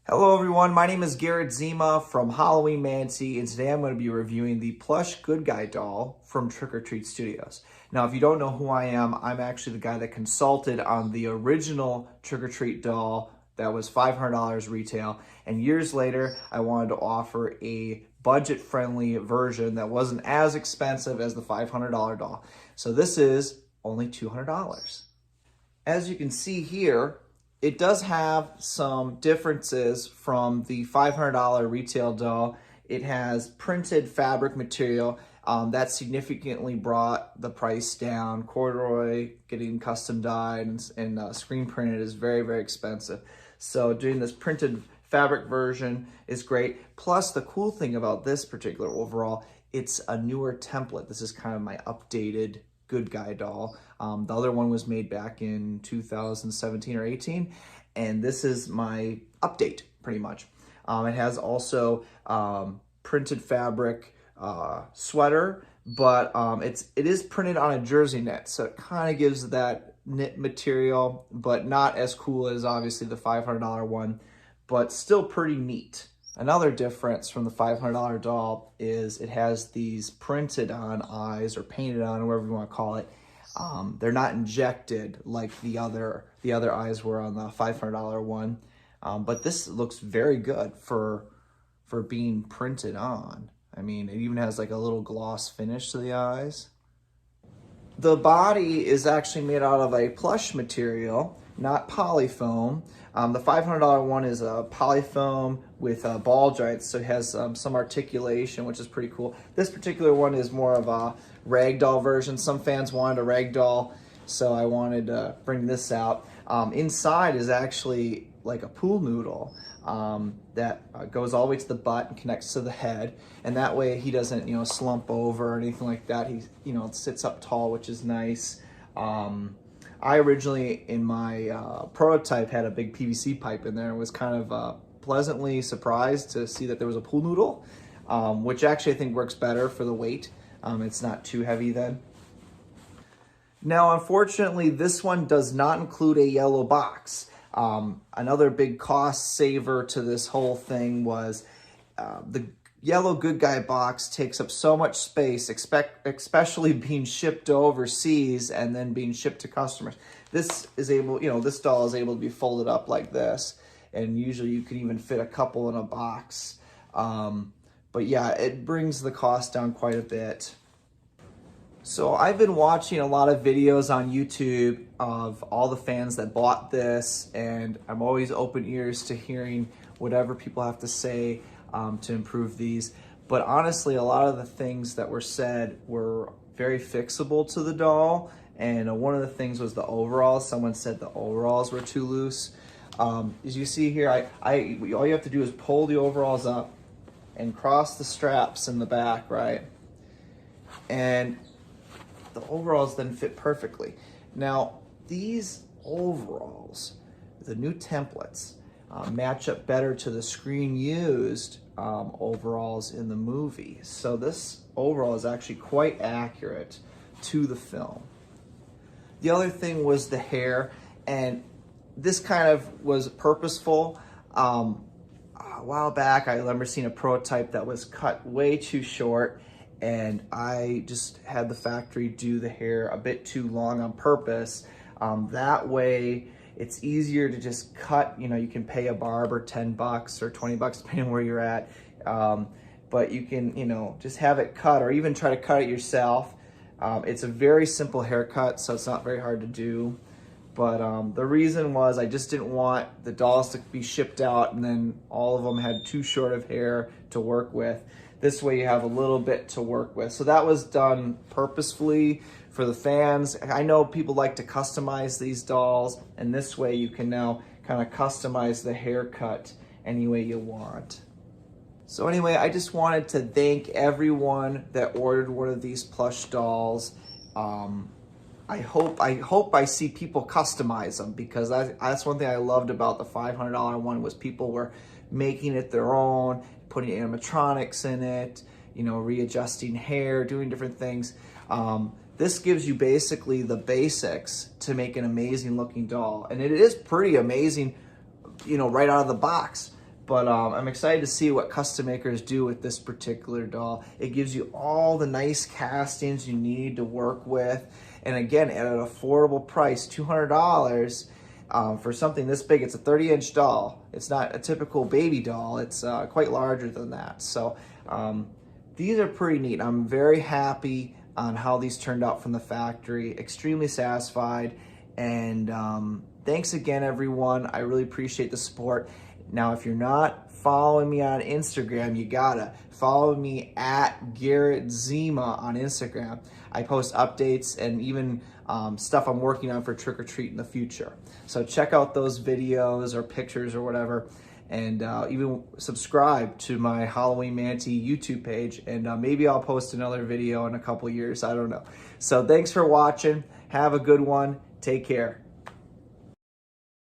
Hello everyone, my name is Garrett Zima from Halloween Mancy, and today I'm going to be reviewing the Plush Good Guy doll from Trick or Treat Studios. Now, if you don't know who I am, I'm actually the guy that consulted on the original Trick or Treat doll that was $500 retail, and years later, I wanted to offer a budget-friendly version that wasn't as expensive as the $500 doll. So this is only $200. As you can see here, it does have some differences from the $500 retail doll. It has printed fabric material that significantly brought the price down. Corduroy, getting custom dyed and screen printed is very, very expensive. So doing this printed fabric version is great. Plus, the cool thing about this particular overall, it's a newer template. This is kind of my updated Good Guy doll. The other one was made back in 2017 or 18, and this is my update pretty much. It has also printed fabric sweater, but it is printed on a jersey knit, so it kind of gives that knit material, but not as cool as obviously the $500 one, but still pretty neat. Another difference from the $500 doll is it has these printed on eyes or painted on, whatever you want to call it. They're not injected like the other eyes were on the $500 one, but this looks very good for being printed on. I mean, it even has like a little gloss finish to the eyes. The body is actually made out of a plush material, not polyfoam. The $500 one is a polyfoam with ball joints, so it has some articulation, which is pretty cool. This particular one is more of a ragdoll version. Some fans wanted a ragdoll, so I wanted to bring this out. Inside is actually like a pool noodle that goes all the way to the butt and connects to the head, and that way he doesn't, slump over or anything like that. He, sits up tall, which is nice. I originally, in my prototype, had a big PVC pipe in there and was kind of pleasantly surprised to see that there was a pool noodle, which actually I think works better for the weight. It's not too heavy then. Now, unfortunately, this one does not include a yellow box. Another big cost saver to this whole thing was the yellow Good Guy box takes up so much space, especially being shipped overseas and then being shipped to customers. This is able, this doll is able to be folded up like this, and usually you can even fit a couple in a box. But yeah, it brings the cost down quite a bit. So I've been watching a lot of videos on YouTube of all the fans that bought this, and I'm always open ears to hearing whatever people have to say to improve these. But honestly, a lot of the things that were said were very fixable to the doll, and one of the things was the overalls. Someone said the overalls were too loose. As you see here, all you have to do is pull the overalls up and cross the straps in the back, right? And the overalls then fit perfectly. Now, these overalls, the new templates, match up better to the screen used overalls in the movie. So this overall is actually quite accurate to the film. The other thing was the hair, and this kind of was purposeful. A while back, I remember seeing a prototype that was cut way too short, and I just had the factory do the hair a bit too long on purpose. That way, it's easier to just cut. You can pay a barber 10 bucks or 20 bucks depending on where you're at. But you can, just have it cut or even try to cut it yourself. It's a very simple haircut, so it's not very hard to do. But the reason was I just didn't want the dolls to be shipped out and then all of them had too short of hair to work with. This way you have a little bit to work with. So that was done purposefully for the fans. I know people like to customize these dolls, and this way you can now kind of customize the haircut any way you want. So anyway, I just wanted to thank everyone that ordered one of these plush dolls. I hope I see people customize them, because that's one thing I loved about the $500 one was people were making it their own, putting animatronics in it, readjusting hair, doing different things. This gives you basically the basics to make an amazing looking doll. And it is pretty amazing, right out of the box. But I'm excited to see what custom makers do with this particular doll. It gives you all the nice castings you need to work with. And again, at an affordable price, $200 for something this big. It's a 30-inch doll. It's not a typical baby doll. It's quite larger than that. So these are pretty neat. I'm very happy on how these turned out from the factory. Extremely satisfied. And thanks again, everyone. I really appreciate the support. Now, if you're not following me on Instagram, you gotta follow me at Garret Zima on Instagram. I post updates and even stuff I'm working on for Trick or Treat in the future. So check out those videos or pictures or whatever, and even subscribe to my Halloween Manti YouTube page, and maybe I'll post another video in a couple years. I don't know. So thanks for watching. Have a good one. Take care.